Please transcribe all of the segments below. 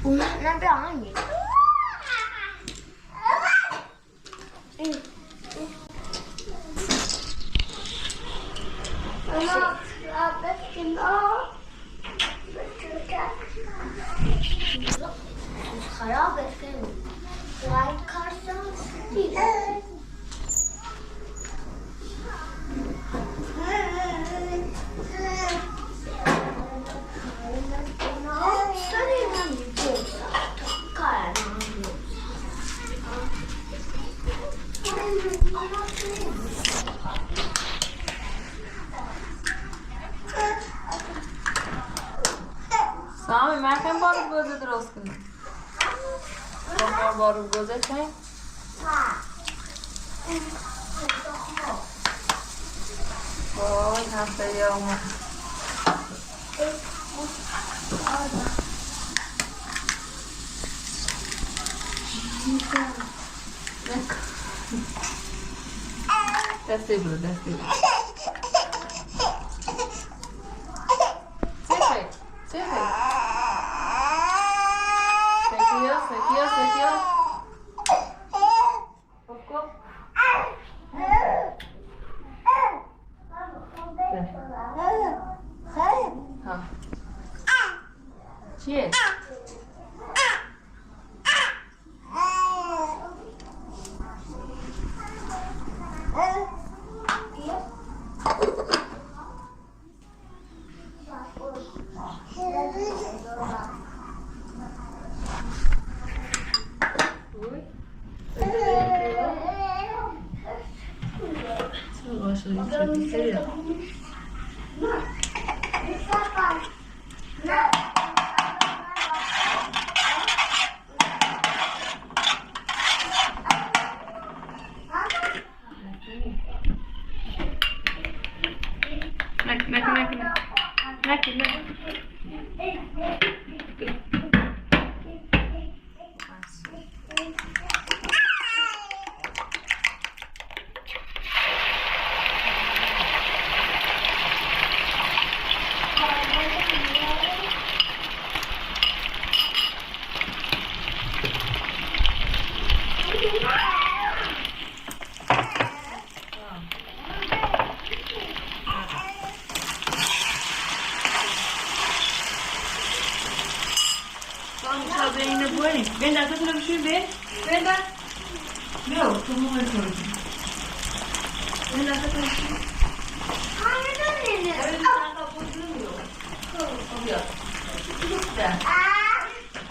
那不要你。妈，خراب الفيلم وعلى الكرتون سامی من کم بارو گوزه درست کنیم بارو گوزه کنیم وای هفته یا اومد دستی برو دستی برو Sekiyor. Kok. Ha. Cheers. Ven, date una bishir, ven. Ven, da. Yo, como es hoy. Ven, date una bishir. Hayır, anne. Evet, sen kapatılmıyor. Oluyor. Gitti.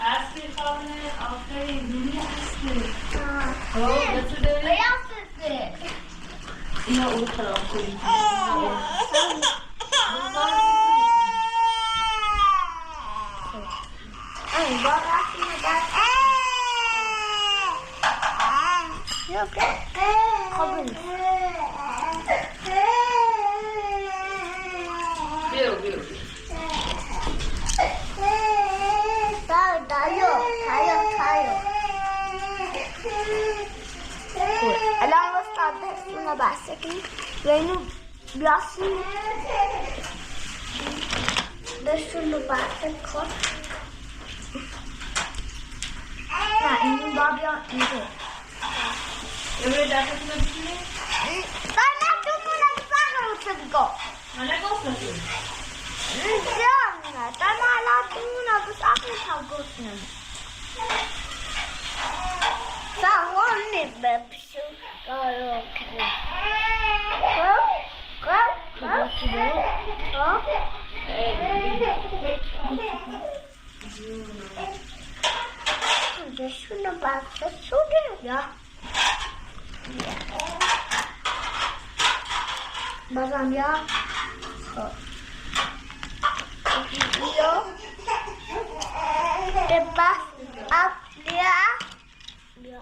Aslı falan, aferin, dünya aslı. Oh, nasıl böyle? Beyaz sesi. Yine o taraf koyayım. Ay, bak aslında bak. Yok. Kabul. Bir. Tayo. الان واسه دستونه بسته کنیم و اینو بیاسیم دستونو بسته کن نه اینو با بیان اینجا Öbür dersine bishir. Ben ne tutmuna sakın sıkı. Bana göster. Canım, ben hala tutmuna sakın sakın. Sen ne yapıyorsun? Şuna bak, şurada ya. Bazam ya. Yo. Bebas up dia. Dia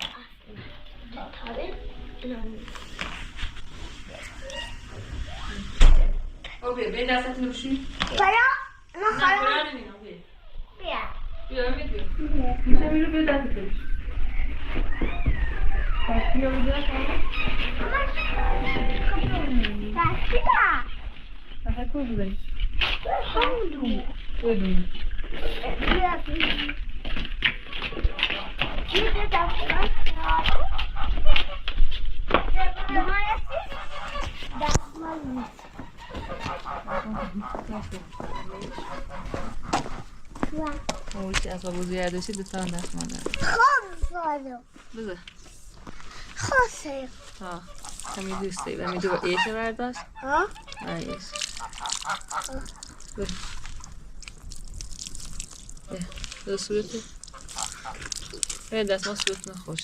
tarik. Okey, ben dersine bishir. Para? Na Korean mi? Okey. Ya. Yo, evet diyor. Sen böyle bir ders etmiş. Başka bir ders var. Aha koydum. Koydum. دستمال نیست. اون چی اصلا بزرگ داشتی دوستان دست مادر خب زارو بذار خواسته ها کمی دوستی و می دو ایشه برداشت ها؟ ایش بذار صورتی به دست ما صورت نخوش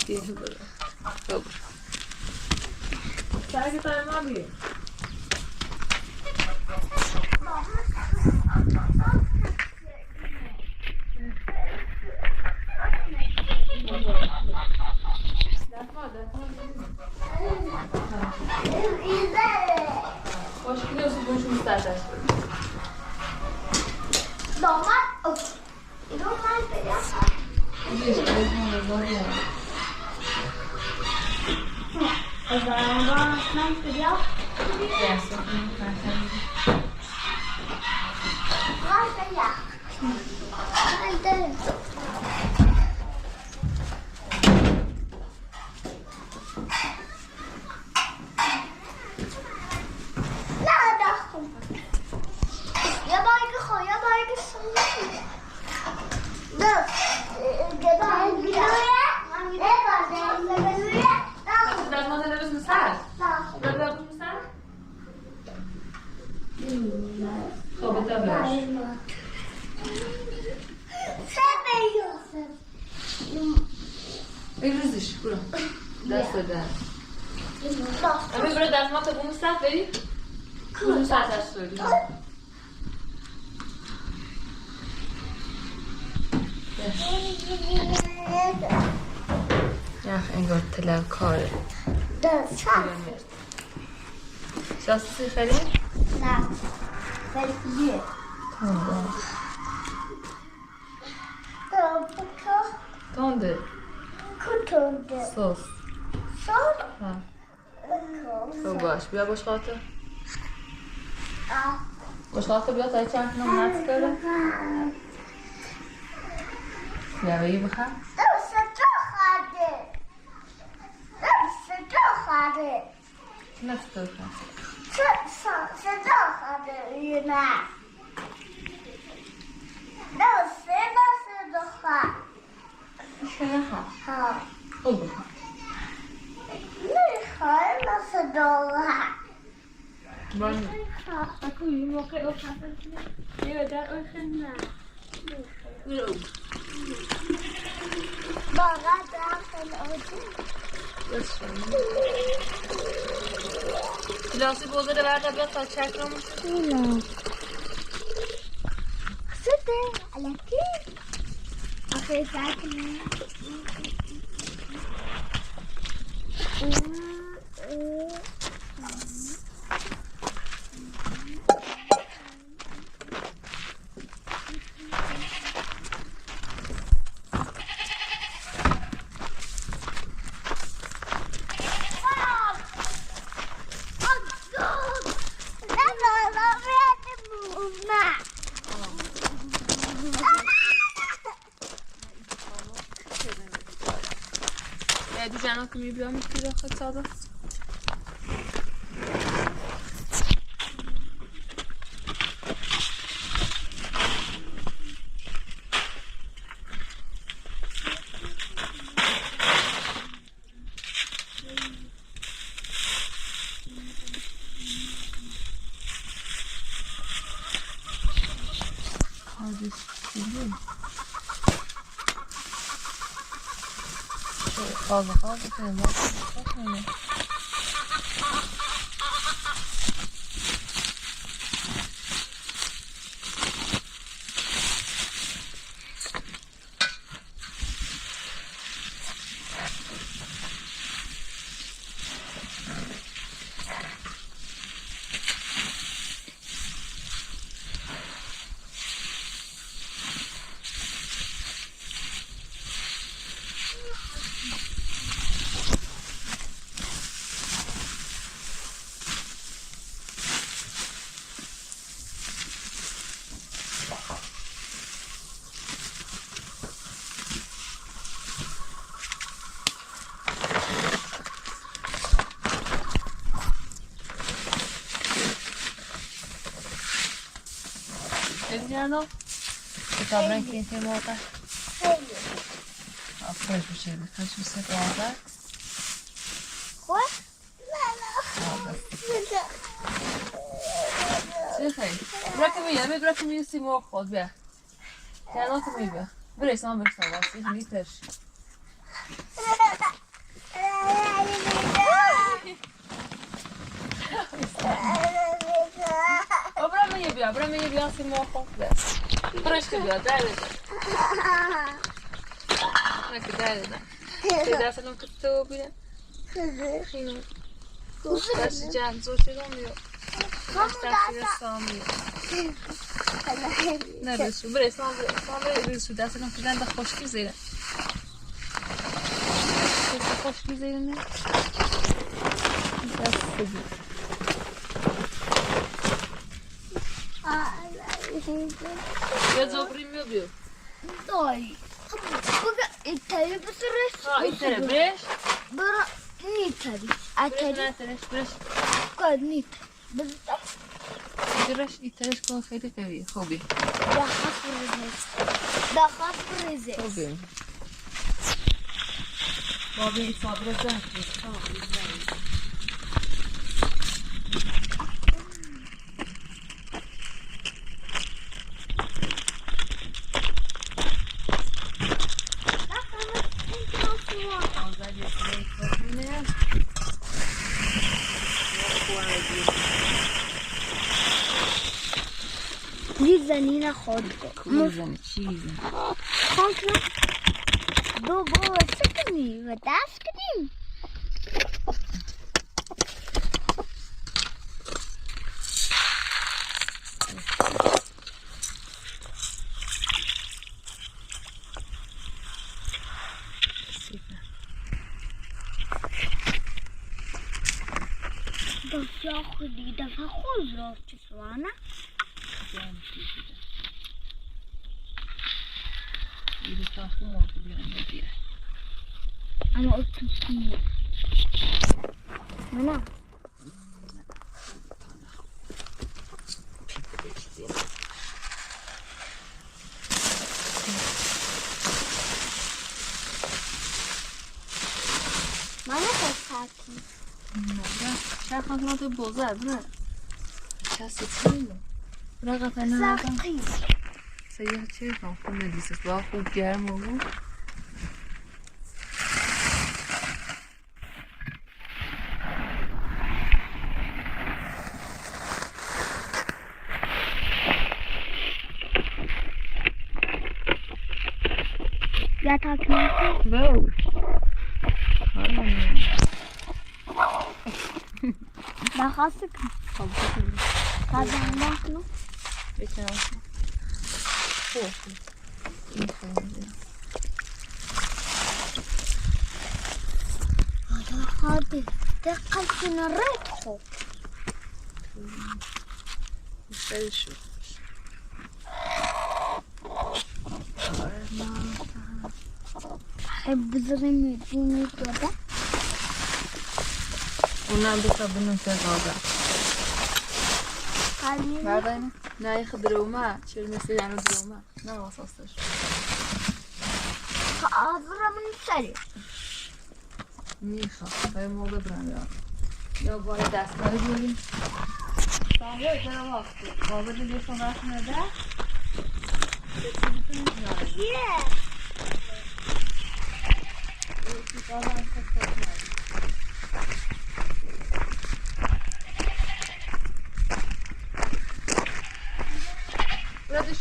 دیگه بذار بابا سرگی تای ما بیه Hoş gidiyorsun boşun istersen. Normal. Normal ya. O zaman ben ya. Varsa ya. Haydi. ریزش برو دست بده امی برو دست ما تا بوم سخت بری بوم سخت هست سوری یخ انگار تلو کاره شاستی خیلی؟ نه خیلی تونده کتونده سوس سال خب باش بیا باش خاطر باش خاطر بیا تا چند کنم نتس کرده بیا بایی بخواه نتس کرده صدا خواهده نه نخواه ها خوب بخواه میخواه صدا بانی اکو این موقع او خفه یه در او خنه برو باقا داخل آجی بس شد گلاسی بزرده برده بیاد تا چک رو نه صده علکی آخه ساکنه du gärna kommer ju bli mycket rökat sa du. Fazla senin bakmıyor. نه کتاب رنگ که این موقع خیلی آفرش بشه بخش بسه قوانده خوب؟ نه چه خیلی؟ برای که میگه برای که میگه سیمور خود بیا یعنی که میگه برای سام برسان واسه همی ترش برای میگه بیا سیمور خود بیا برایش که بیا در بده نه که در بده سه دست الان که تو بیره خیلی دستی جمع زور شدم بیا دستی رسام بیا نه رسو برای سام رسو دست الان که دنده خوشکی زیره دست خوشکی زیره نه دست بگیر بیا زبری میو بیو دایی بگه ایتایی بسرش ایتره برش برا نیتری اتری برش کار نیت برش ایترش کن خیلی قویه خوبی دخات بریزه خوبی بابی ایساد رزه میزنی خود میزنی چی میزنی خود دو با سکنی و دست کنیم دفعه خودی دفعه خود را چسوانه ایده تا خود موقع بیرم بیره اما اتوکی منم منم خواستم نه شاید خواهد تو بازد نه کسی چیه برای قطعه نمازم سیاه چه کنم خود ندیست با خوب گرم و بود یا تاکنه بو درخواست کن خب بکنم قدم نکنم بکنم خوب این خیلی هذا دقل كنا ريتخو خیلی شد حب زرمي دوني كده اونم بسا بنون که غازه قليل بردaynı نه یه درومه چرمسی یعنی درومه نه واساستش حاضرة من سري میخواد خیلی موقع برم یا باید دستگاه بیاریم سامره جنم وقت بابا دیگه صحبت نده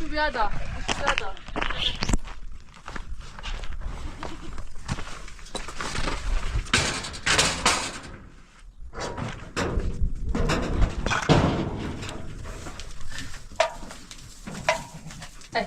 دشو بیادا ای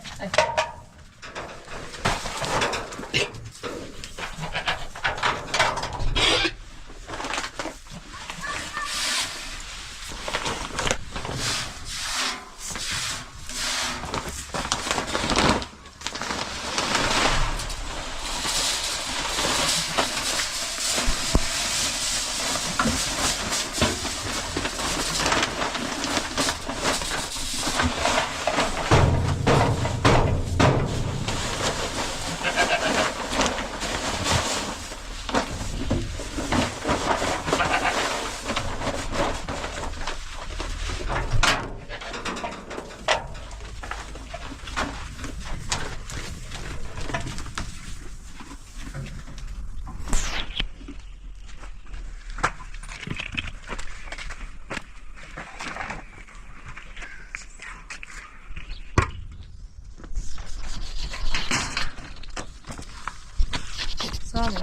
ساله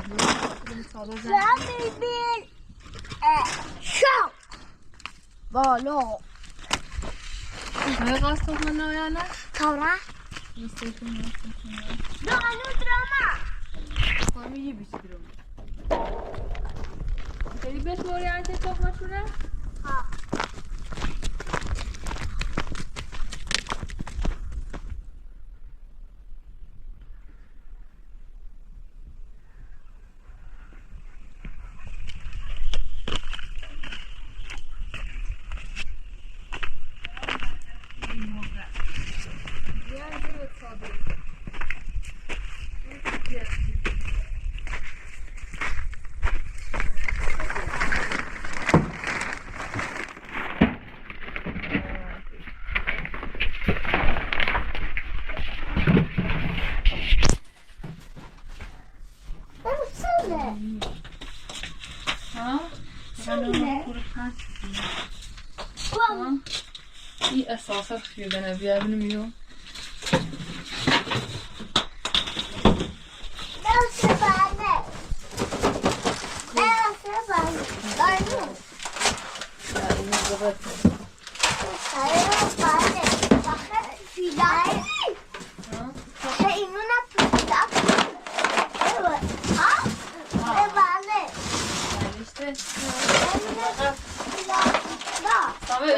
ببین شو بالا نه قصد من نه نه کارا مستقیم نه هنوز درامه خواهی یه بیشی درامه خیلی بهش موری انچه تخمه شونه؟ ها این اساسات خیردنه بیا بینمیو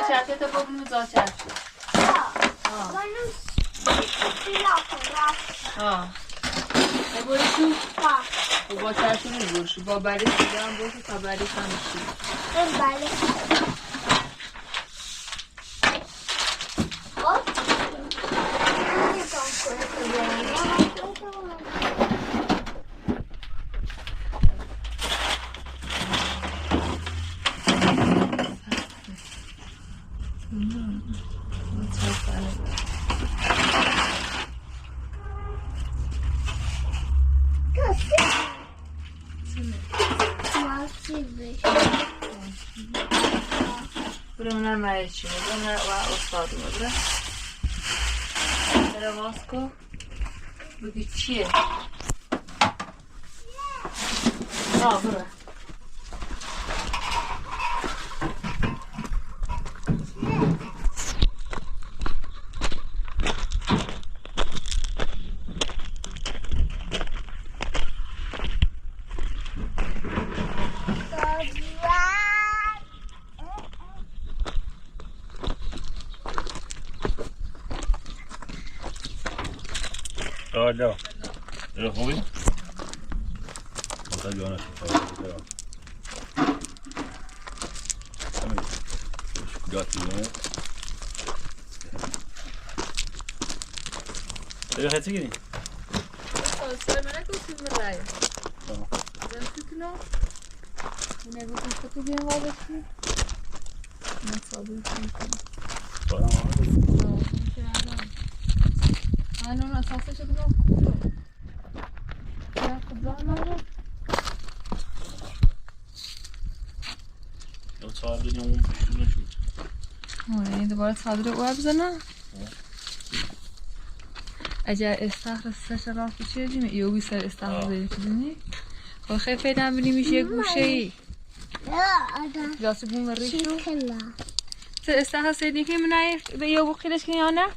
چرته تو بگو نوزا چرته نبوری تو؟ و با چرته نبورشو با بری سیده هم باشو تا بری سمشی بله برمونن مرچی برمونن و استادو بره بره واسکو بگی چیه؟ بره راجع رو خوبی؟ مثلا جوانش می‌کنه. شکلاتی نه؟ چه خیلی گیری؟ سال من گفتم ملای. زن فکرنا. من گفتم تو بیام واسه. من صابون می‌کنم. انا انا اساسا شو بدهم كله يا خضار لو صار اليوم شو نشوف يعني دوباره صادره وابزنا اگر استخر سش رافت چه جیم یوبی سر استخر داریم چیزی خب خیلی پیدا بینیم میشه گوشه ای جاسی بون ریشو سر استخر سیدی که منای به یوبو خیلیش کنی یا نه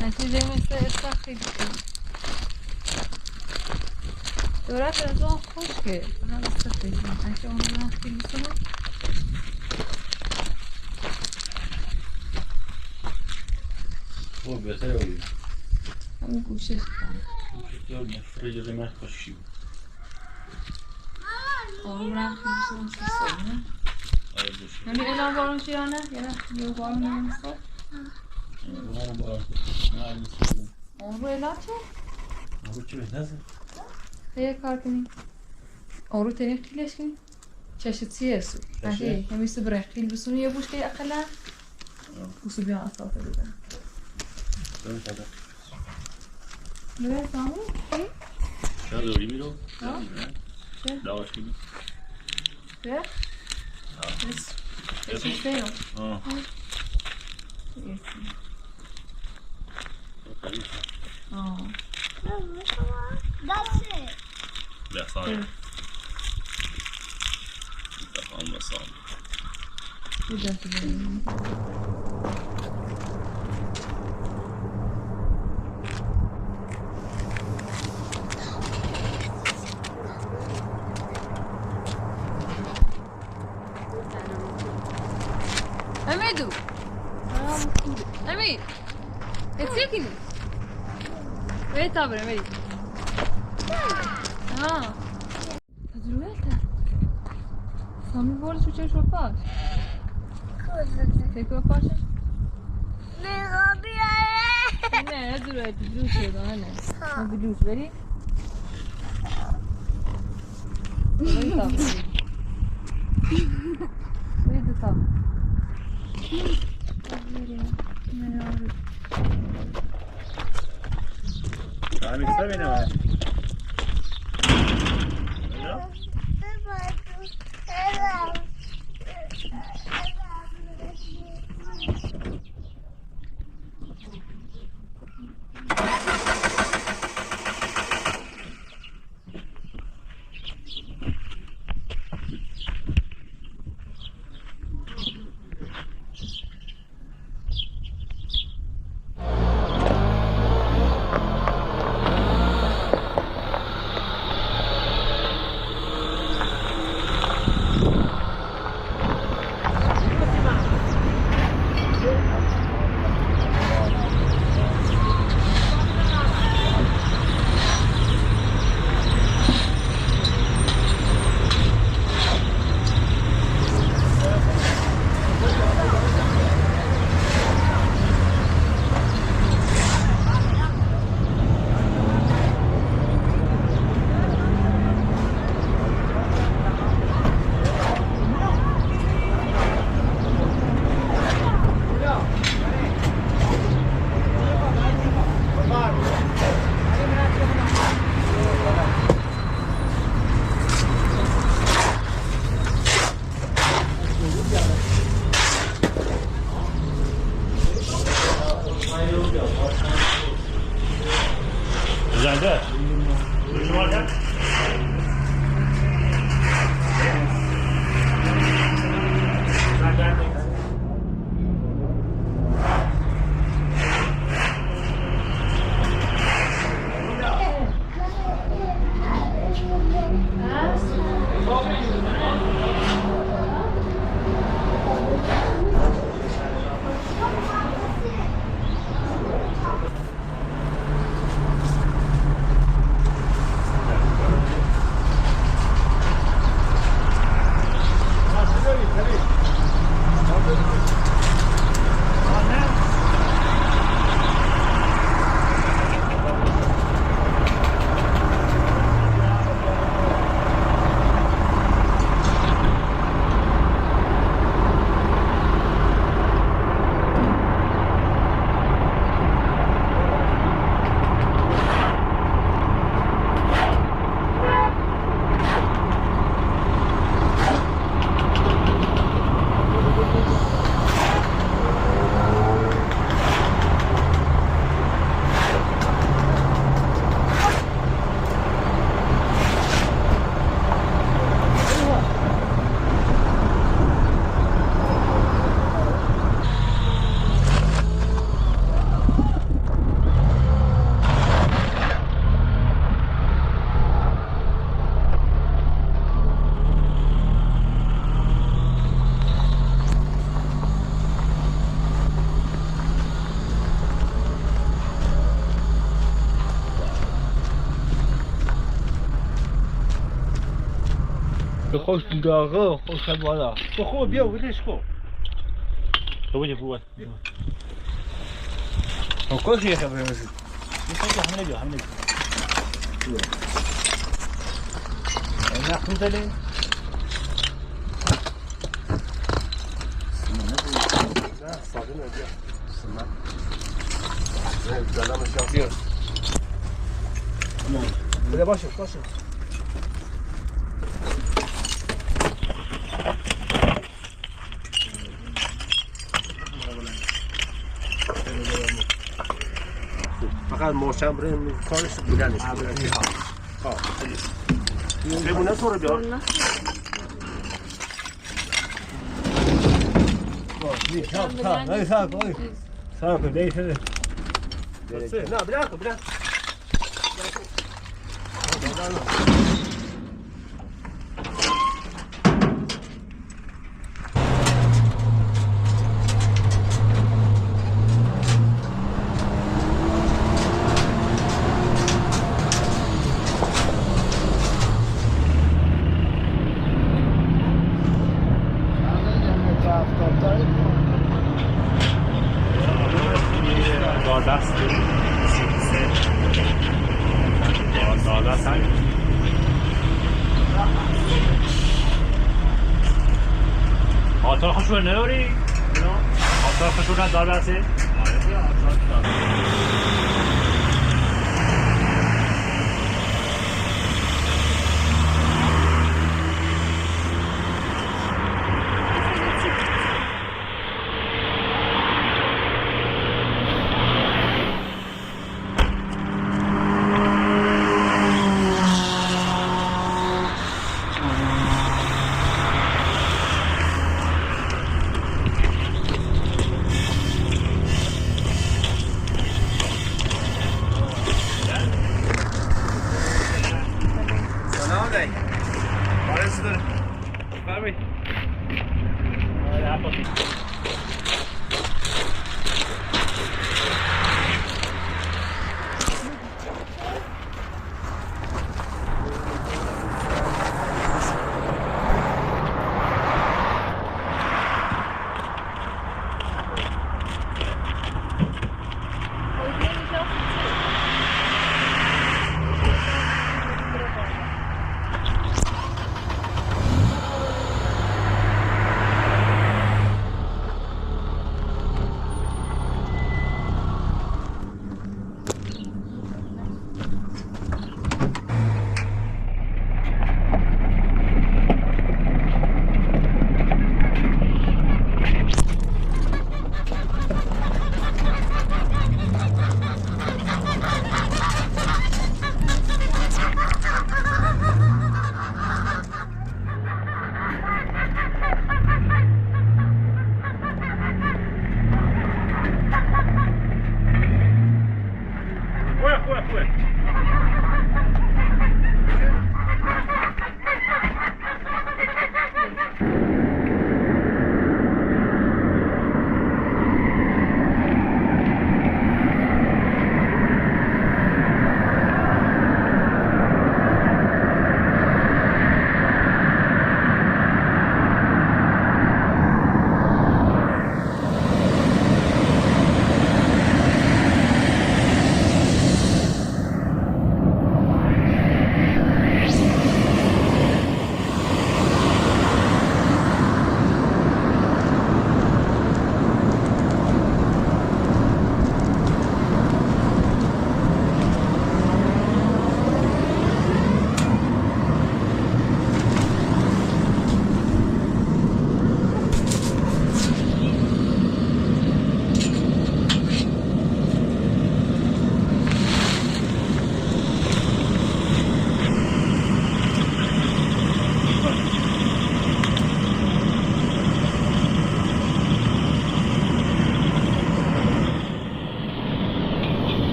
نتیجه مثل استخر خیلی دورت از آن خوشگه فقط استخر اگه اون رو خیلی بسنم هو بهتره ولی همین گوشه کنم یا نفره جزی مرد خوشی بود آره برم خیلی بسنم سیستم نه آره دوشی همین اعلام بارون چی یا نه؟ یا نه یه بارون نمیستم اون بارون نه نیستم اون رو اعلام چه؟ اون رو چی بهتره؟ یه کار کنیم اون رو تنیم خیلیش کنیم چشت سیه سو نه همیسته برای خیلی بسونی یه بوش که اقلا بسو بیان اصلاحه بودن دارم شده نوه سامو؟ شده دوری میرو؟ چه؟ دواش کنی؟ چه؟ چه چیز دارم؟ آه آه لا صار الله صار Güzel. Hamidu. Hamid. Etsekini. Ve tabi Hamid. Ha. Tecrübe. Sami bu arada suçu çok var. Peki o parça? Ne? Dur et. Blue şey daha ne? Ne blue veri? Veri tabi. Veri de tabi. عامل سبعة ولا Güzel. Duruşu var ya. خوش داغه خوش بالا خوب بیا ولش کو تو وجه فوق خوش يا خبر مسجد حمله ناخذ ذلك صابون اديها السماعه زي الكلام الشخصي بلا باشا فقط محکم بریم کارش بودنش بمونه sonra بیار هاي ساق هاي ساق ليش هذا نه بلاك آتار خوشو نداری؟ آتار خوشو ندار برسه؟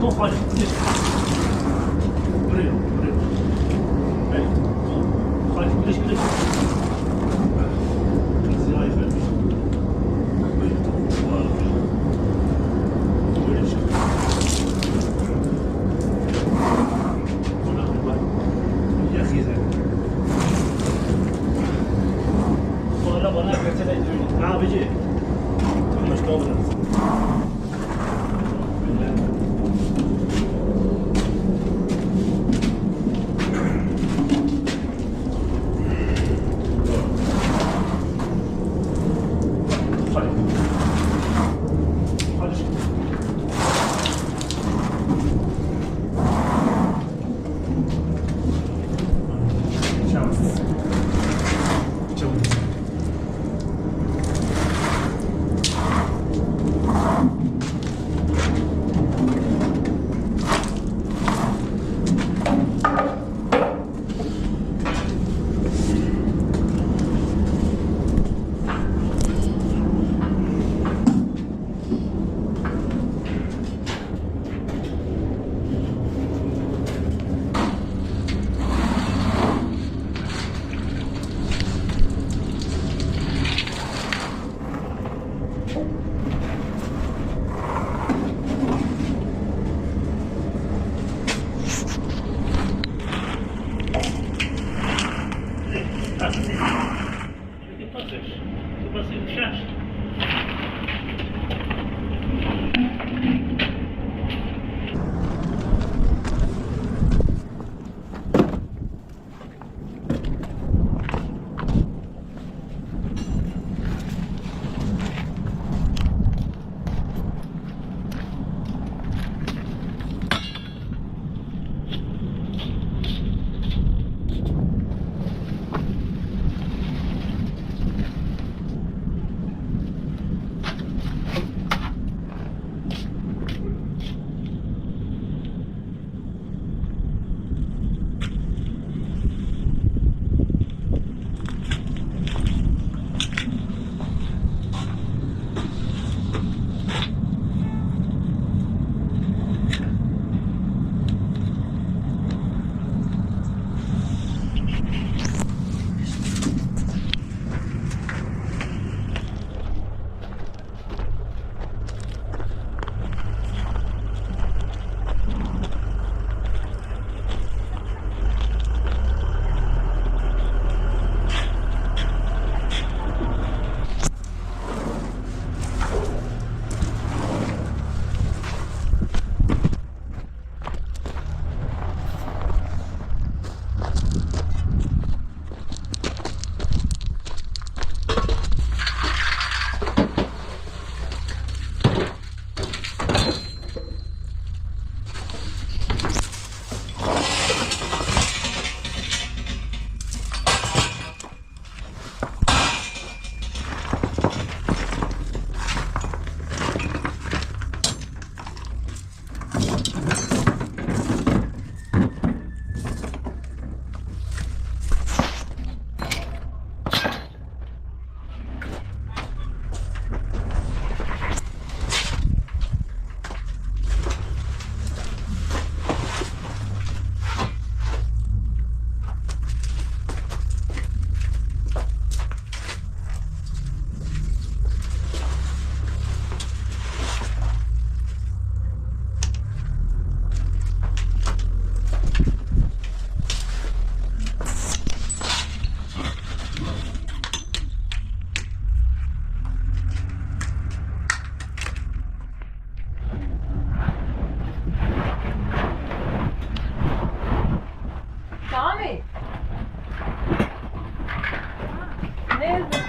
Då har det. Buraya. Evet. Hadi güneş. Ziyayı vermiş. Böyle. Böyle çık. Ona bak. Yazıyız yani. Sonra bana götüre diyor. Ne yapacağız? Başka olmaz.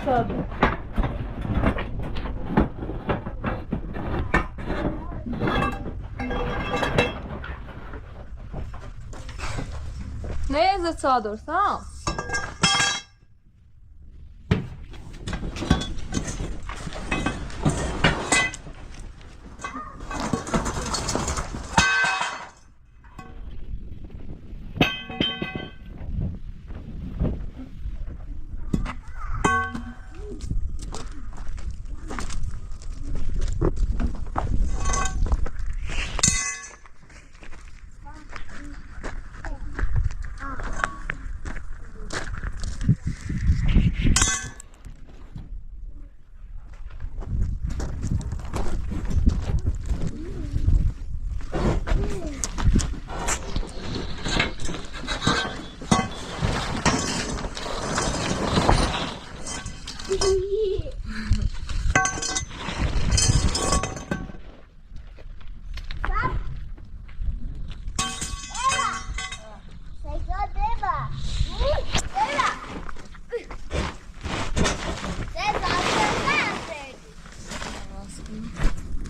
tabii. Ne yazı çağırırsan?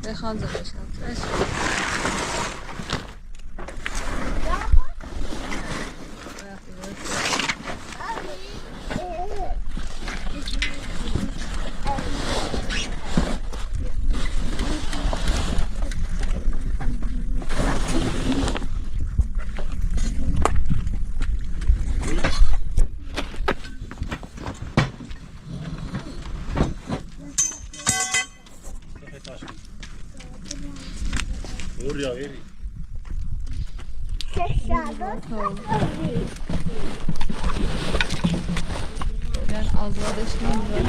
بخوان زبشم Oraya veri. Ben azladeşmeyeyim.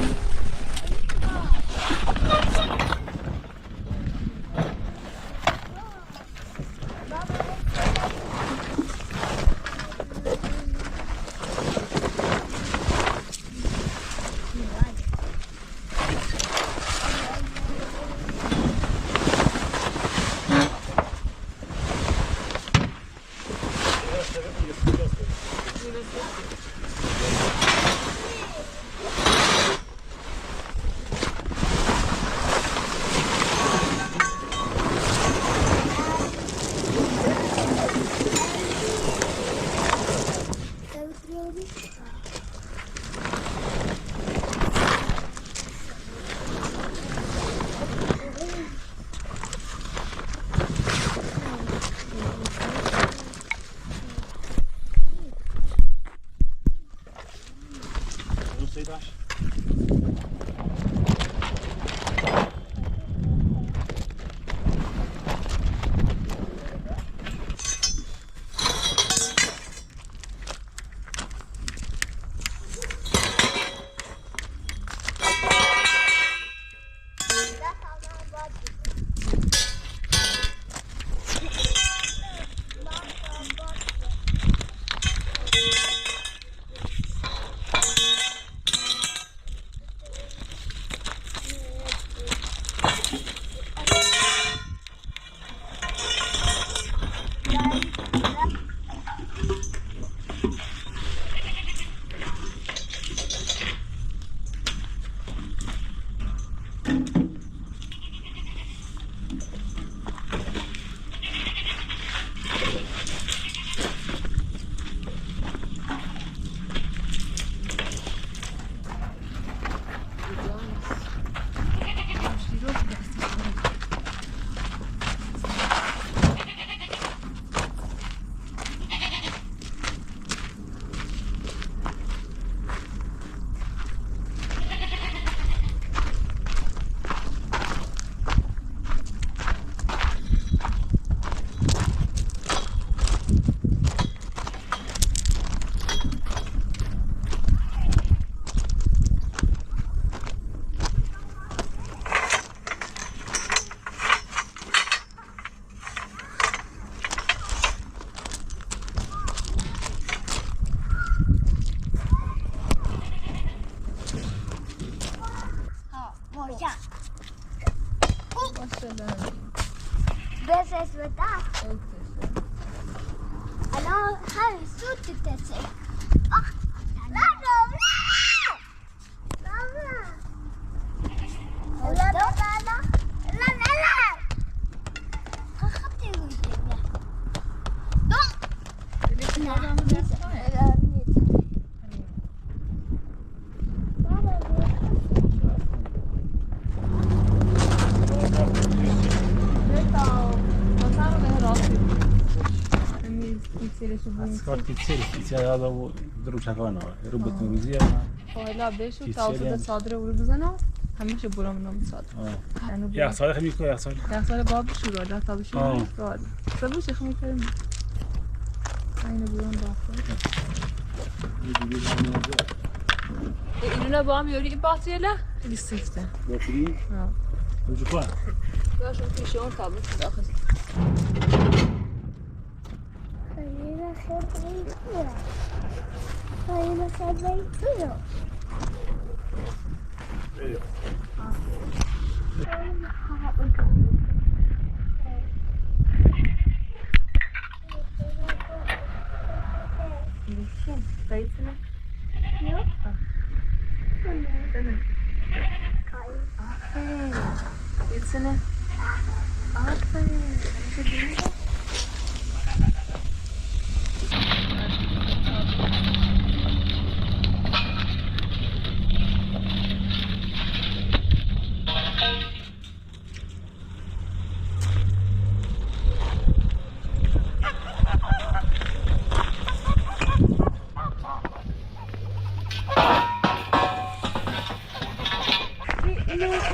Seydaş. This is with that. And I'll have a suit to this. Oh, Ascort iniziale dopo druciacano, rubato così حالا بهشون تاوسط صادره ورو بزنم همیشه برام نام صادره یعنی یا سال خیلی کو یا سال یا سال باب شروع ده تا بشه سوال سبوش خمی کنیم اینو برام داخل اینو با هم یوری باتریله لیستفته باتری ها وجو quoi یا شون پیشون تابوت داخل Aferin. Geçsene. Aferin.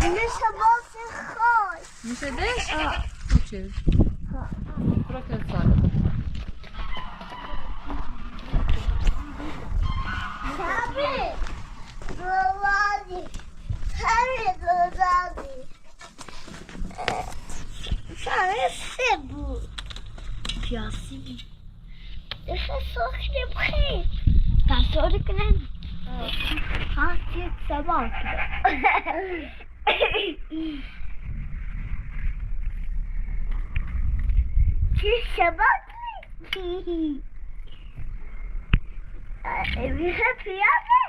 Миша больше хочет. Миша, дешь? Учись. Прокацали. Sabe? Dolari. Sabe, Dolari. Sabe, sebo. Piacinho. Deixa só que depois. Tá só de creme. Ah, que sabão. Que sabão. Evi hep yapma.